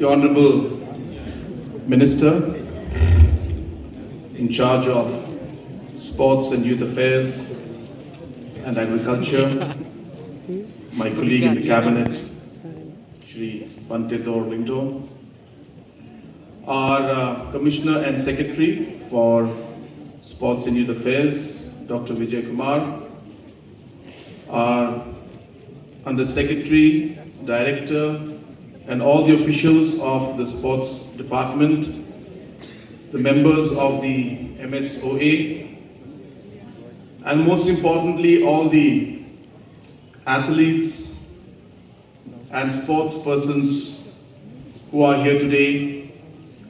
The Honorable Minister in charge of Sports and Youth Affairs and Agriculture, my colleague in the Cabinet, Shri Bante Linton, our Commissioner and Secretary for Sports and Youth Affairs, Dr. Vijay Kumar, our Under Secretary, Director, and all the officials of the Sports Department, the members of the MSOA, and most importantly, all the athletes and sports persons who are here today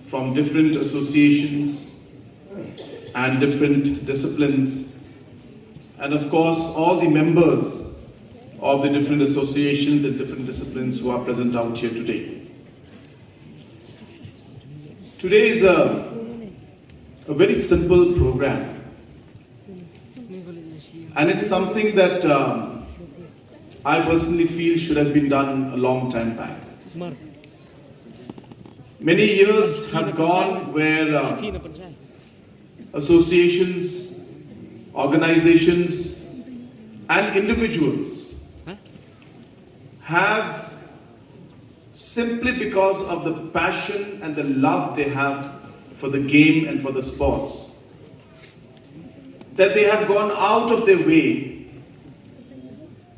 from different associations and different disciplines, and of course, all the members of the different associations and different disciplines who are present out here today. Today is a very simple program, and it's something that I personally feel should have been done a long time back. Many years have gone where associations, organizations, and individuals have, simply because of the passion and the love they have for the game and for the sports, that they have gone out of their way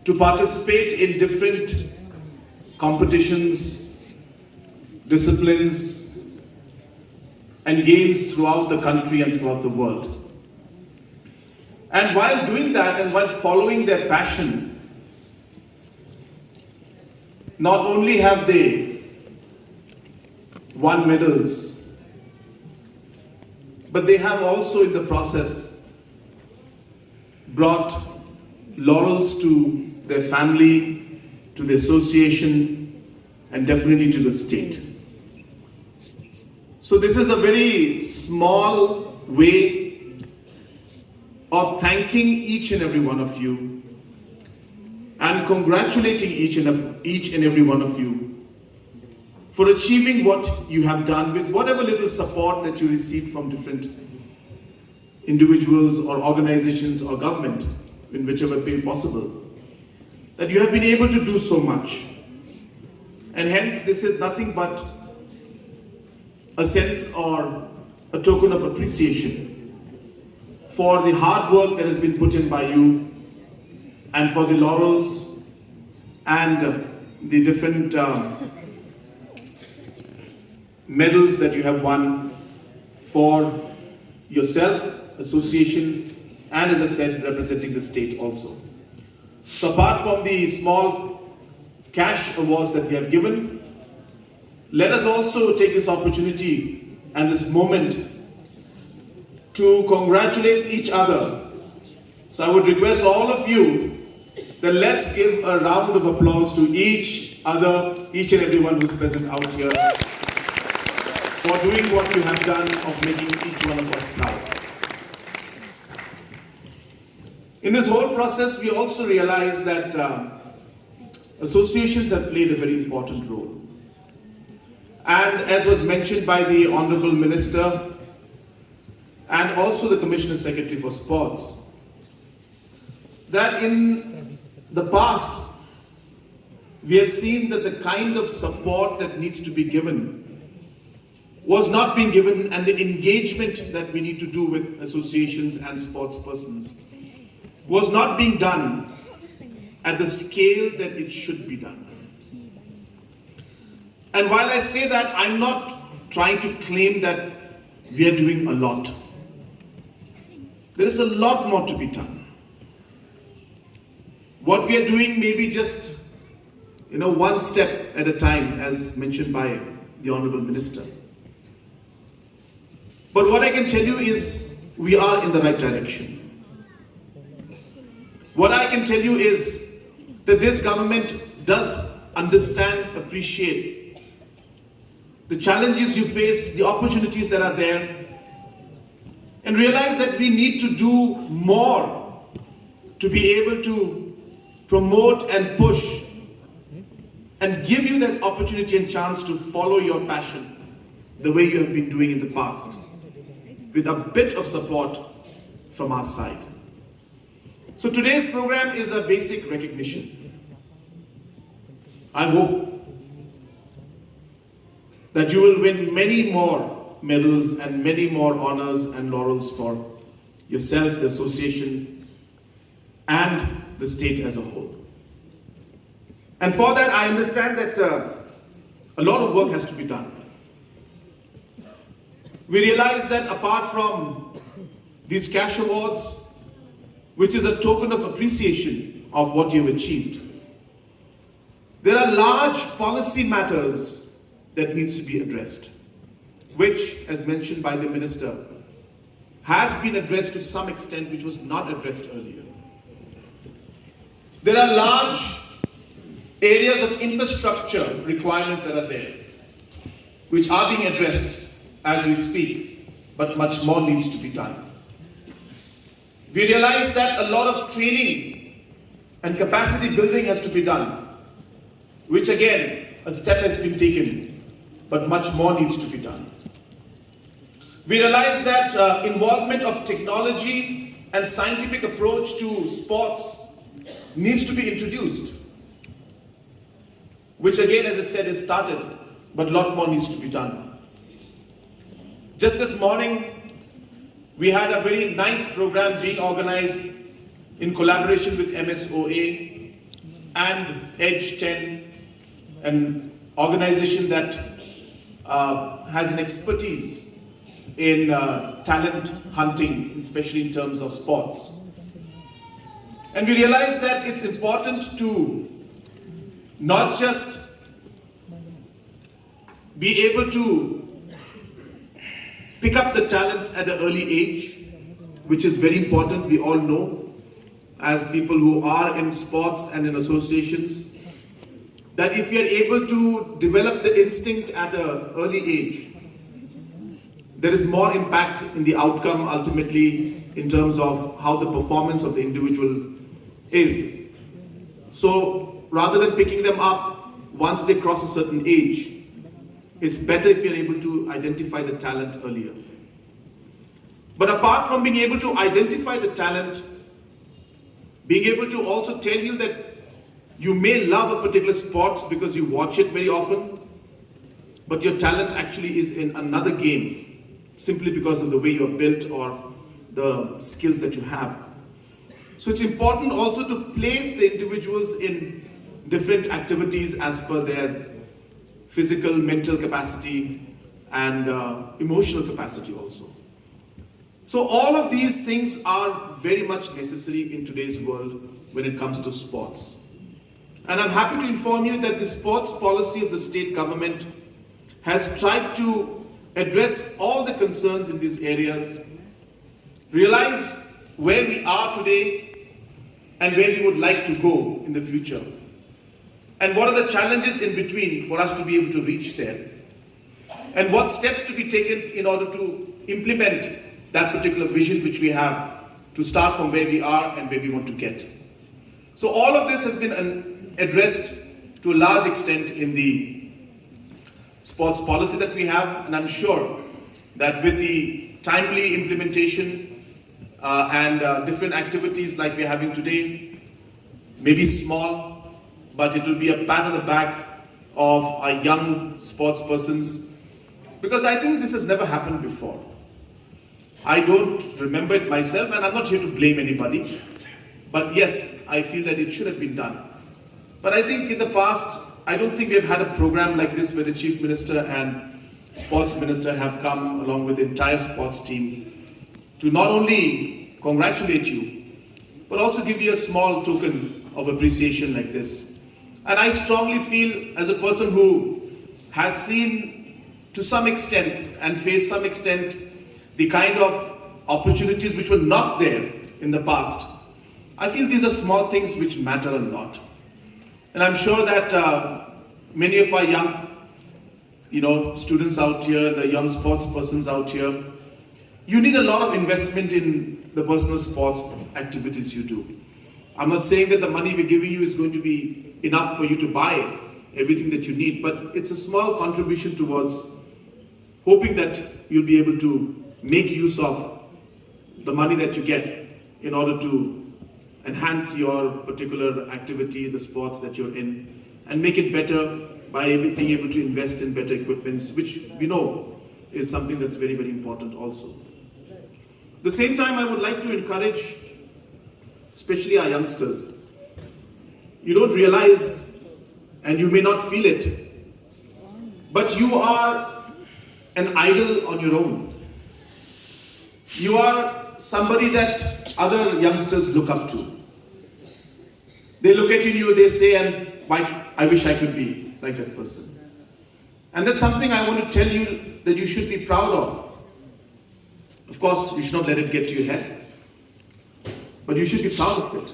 to participate in different competitions, disciplines, and games throughout the country and throughout the world. And while doing that and while following their passion, not only have they won medals, but they have also in the process brought laurels to their family, to the association, and definitely to the state. So this is a very small way of thanking each and every one of you and congratulating each and every one of you for achieving what you have done with whatever little support that you received from different individuals or organizations or government in whichever way possible, that you have been able to do so much. And hence this is nothing but a sense or a token of appreciation for the hard work that has been put in by you and for the laurels and the different medals that you have won for yourself, association, and as I said, representing the state also. So apart from the small cash awards that we have given, let us also take this opportunity and this moment to congratulate each other. So I would request all of you that let's give a round of applause to each and everyone who's present out here for doing what you have done of making each one of us proud. In this whole process, we also realize that associations have played a very important role. And as was mentioned by the Honorable Minister and also the Commissioner Secretary for Sports, that in the past, we have seen that the kind of support that needs to be given was not being given, and the engagement that we need to do with associations and sports persons was not being done at the scale that it should be done. And while I say that, I'm not trying to claim that we are doing a lot. There is a lot more to be done. What we are doing may be just, one step at a time, as mentioned by the Honorable Minister. But what I can tell you is we are in the right direction. What I can tell you is that this government does understand, appreciate the challenges you face, the opportunities that are there, and realize that we need to do more to be able to promote and push and give you that opportunity and chance to follow your passion the way you have been doing in the past, with a bit of support from our side. So today's program is a basic recognition. I hope that you will win many more medals and many more honors and laurels for yourself, the association, and the state as a whole. And for that, I understand that a lot of work has to be done. We realize that apart from these cash awards, which is a token of appreciation of what you have achieved, there are large policy matters that needs to be addressed, which, as mentioned by the Minister, has been addressed to some extent, which was not addressed earlier. There are large areas of infrastructure requirements that are there, which are being addressed as we speak, but much more needs to be done. We realize that a lot of training and capacity building has to be done, which again, a step has been taken, but much more needs to be done. We realize that involvement of technology and scientific approach to sports needs to be introduced, which again, as I said, is started, but a lot more needs to be done. Just this morning, we had a very nice program being organized in collaboration with MSOA and Edge 10, an organization that has an expertise in talent hunting, especially in terms of sports. And we realize that it's important to not just be able to pick up the talent at an early age, which is very important, we all know, as people who are in sports and in associations, that if you're able to develop the instinct at an early age, there is more impact in the outcome ultimately in terms of how the performance of the individual is. So rather than picking them up once they cross a certain age, it's better if you're able to identify the talent earlier. But apart from being able to identify the talent, being able to also tell you that you may love a particular sport because you watch it very often, but your talent actually is in another game, simply because of the way you're built or the skills that you have. So it's important also to place the individuals in different activities as per their physical, mental capacity and emotional capacity also. So all of these things are very much necessary in today's world when it comes to sports. And I'm happy to inform you that the sports policy of the state government has tried to address all the concerns in these areas, realize where we are today and where we would like to go in the future. And what are the challenges in between for us to be able to reach there? And what steps to be taken in order to implement that particular vision which we have to start from where we are and where we want to get. So all of this has been addressed to a large extent in the sports policy that we have, and I'm sure that with the timely implementation and different activities like we're having today, maybe small, but it will be a pat on the back of our young sports persons, because I think this has never happened before. I don't remember it myself, and I'm not here to blame anybody, but yes, I feel that it should have been done. But I think in the past, I don't think we've had a program like this where the Chief Minister and Sports Minister have come along with the entire sports team to not only congratulate you, but also give you a small token of appreciation like this. And I strongly feel, as a person who has seen to some extent and faced some extent the kind of opportunities which were not there in the past, I feel these are small things which matter a lot. And I'm sure that many of our young students out here, the young sports persons out here, you need a lot of investment in the personal sports activities you do. I'm not saying that the money we're giving you is going to be enough for you to buy everything that you need, but it's a small contribution towards hoping that you'll be able to make use of the money that you get in order to enhance your particular activity, the sports that you're in, and make it better by being able to invest in better equipments, which we know is something that's very, very important also. At the same time, I would like to encourage, especially our youngsters. You don't realize, and you may not feel it, but you are an idol on your own. You are somebody that other youngsters look up to. They look at you, they say, and I wish I could be like that person. And that's something I want to tell you that you should be proud of. Of course, you should not let it get to your head, but you should be proud of it.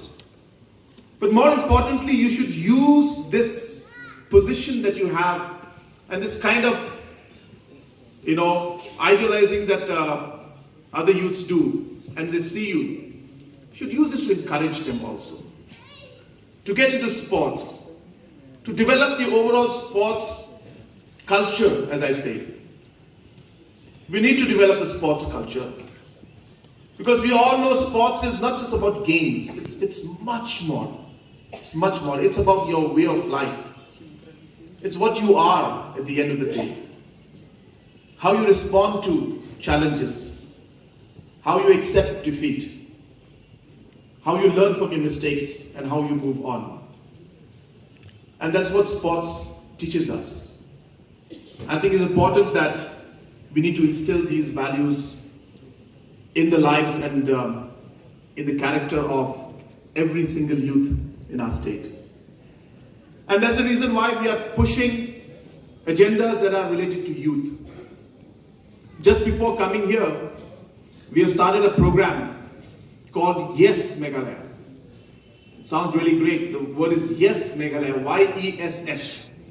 But more importantly, you should use this position that you have and this kind of, idolizing that other youths do, and they see you. You should use this to encourage them also, to get into sports, to develop the overall sports culture, as I say. We need to develop the sports culture, because we all know sports is not just about games. It's much more. It's much more. It's about your way of life. It's what you are at the end of the day. How you respond to challenges. How you accept defeat. How you learn from your mistakes and how you move on. And that's what sports teaches us. I think it's important that we need to instill these values in the lives and in the character of every single youth in our state. And that's the reason why we are pushing agendas that are related to youth. Just before coming here, we have started a program called Yes Meghalaya. It sounds really great. The word is Yes Meghalaya, YESS.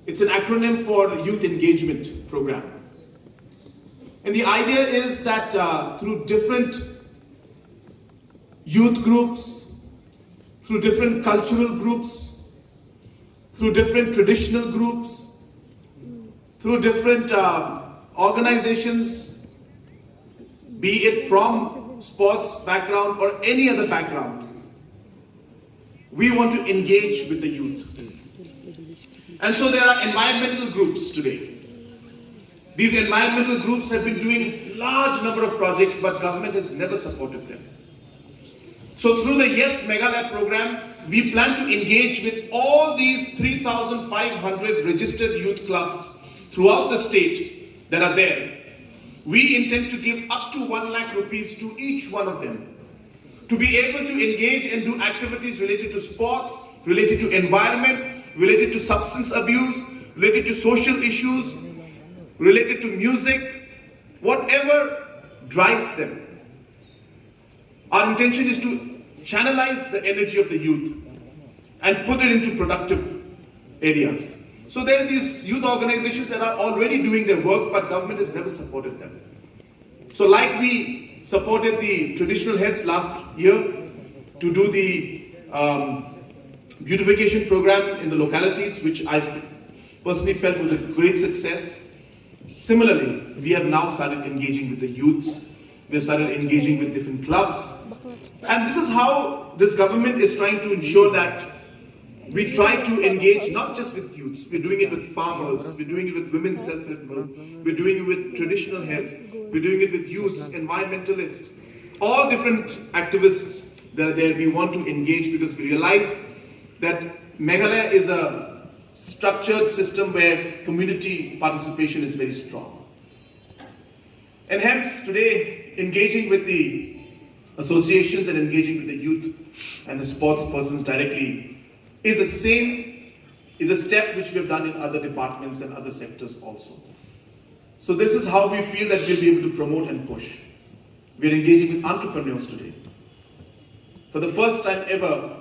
It's an acronym for Youth Engagement Program. And the idea is that through different youth groups, through different cultural groups, through different traditional groups, through different organizations, be it from sports background or any other background, we want to engage with the youth. And so there are environmental groups today. These environmental groups have been doing large number of projects, but government has never supported them. So through the Yes Meghalaya program, we plan to engage with all these 3,500 registered youth clubs throughout the state that are there. We intend to give up to 1 lakh rupees to each one of them to be able to engage and do activities related to sports, related to environment, related to substance abuse, related to social issues, related to music, whatever drives them. Our intention is to channelize the energy of the youth and put it into productive areas. So there are these youth organizations that are already doing their work, but government has never supported them. So like we supported the traditional heads last year to do the beautification program in the localities, which I personally felt was a great success. Similarly, we have now started engaging with the youths. We have started engaging with different clubs. And this is how this government is trying to ensure that we try to engage not just with youths. We're doing it with farmers. We're doing it with women's self-help group. We're doing it with traditional heads. We're doing it with youths, environmentalists, all different activists that are there. We want to engage because we realize that Meghalaya is a structured system where community participation is very strong. And hence, today, engaging with the associations and engaging with the youth and the sports persons directly is a step which we have done in other departments and other sectors also. So this is how we feel that we'll be able to promote and push. We're engaging with entrepreneurs today. For the first time ever,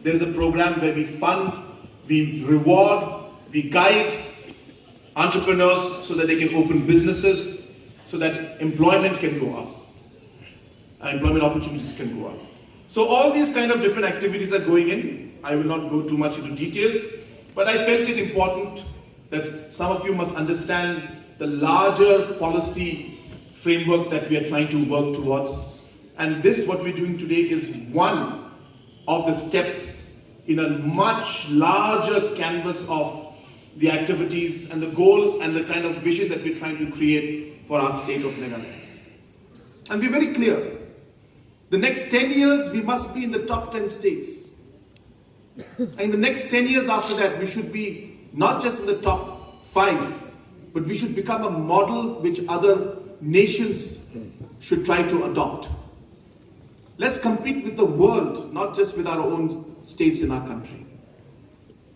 there is a program where we fund, we reward, we guide entrepreneurs so that they can open businesses, so that employment can go up. Employment opportunities can go up. So all these kind of different activities are going in. I will not go too much into details, But I felt it important that some of you must understand the larger policy framework that we are trying to work towards. And this, what we're doing today, is one of the steps in a much larger canvas of the activities and the goal and the kind of vision that we're trying to create for our state of Meghalaya. And we're very clear. The next 10 years, we must be in the top 10 states. And in the next 10 years after that, we should be not just in the top 5, but we should become a model which other nations should try to adopt. Let's compete with the world, not just with our own states in our country.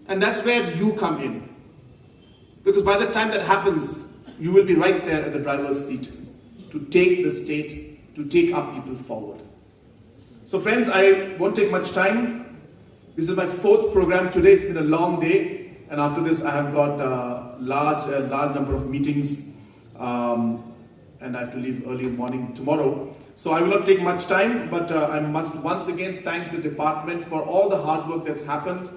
And that's where you come in. Because by the time that happens, you will be right there at the driver's seat to take the state, to take our people forward. So friends, I won't take much time. This is my 4th program today. It's been a long day. And after this, I have got a large number of meetings. And I have to leave early morning tomorrow. So I will not take much time, but I must once again thank the department for all the hard work that's happened.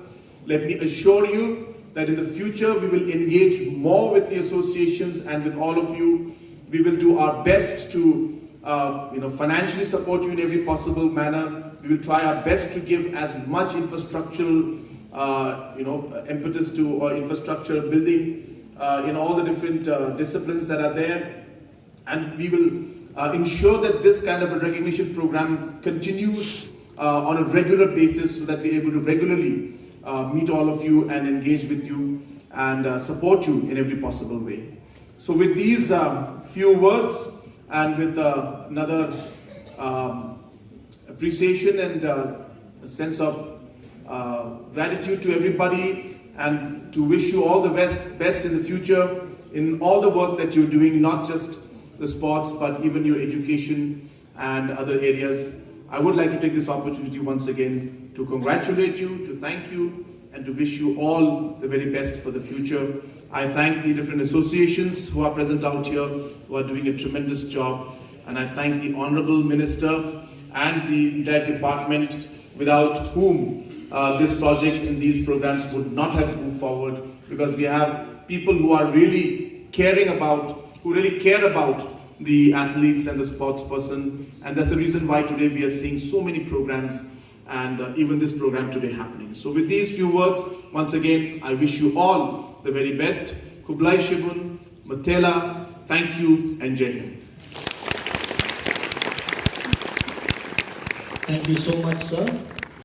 Let me assure you that in the future we will engage more with the associations and with all of you. We will do our best to financially support you in every possible manner. We will try our best to give as much infrastructural impetus to infrastructure building in all the different disciplines that are there. And we will ensure that this kind of a recognition program continues on a regular basis so that we're able to regularly meet all of you and engage with you and support you in every possible way. So with these few words and with another appreciation and a sense of gratitude to everybody, and to wish you all the best in the future in all the work that you're doing, not just the sports, but even your education and other areas. I would like to take this opportunity once again to congratulate you, to thank you, and to wish you all the very best for the future. I thank the different associations who are present out here, who are doing a tremendous job. And I thank the Honorable Minister and the entire department, without whom these projects and these programs would not have moved forward, because we have people who are really caring about, who really care about the athletes and the sports person. And that's the reason why today we are seeing so many programs and even this program today happening. So with these few words, once again, I wish you all the very best. Kublai Shibun, Matela, thank you, and Jai Hind. Thank you so much, sir.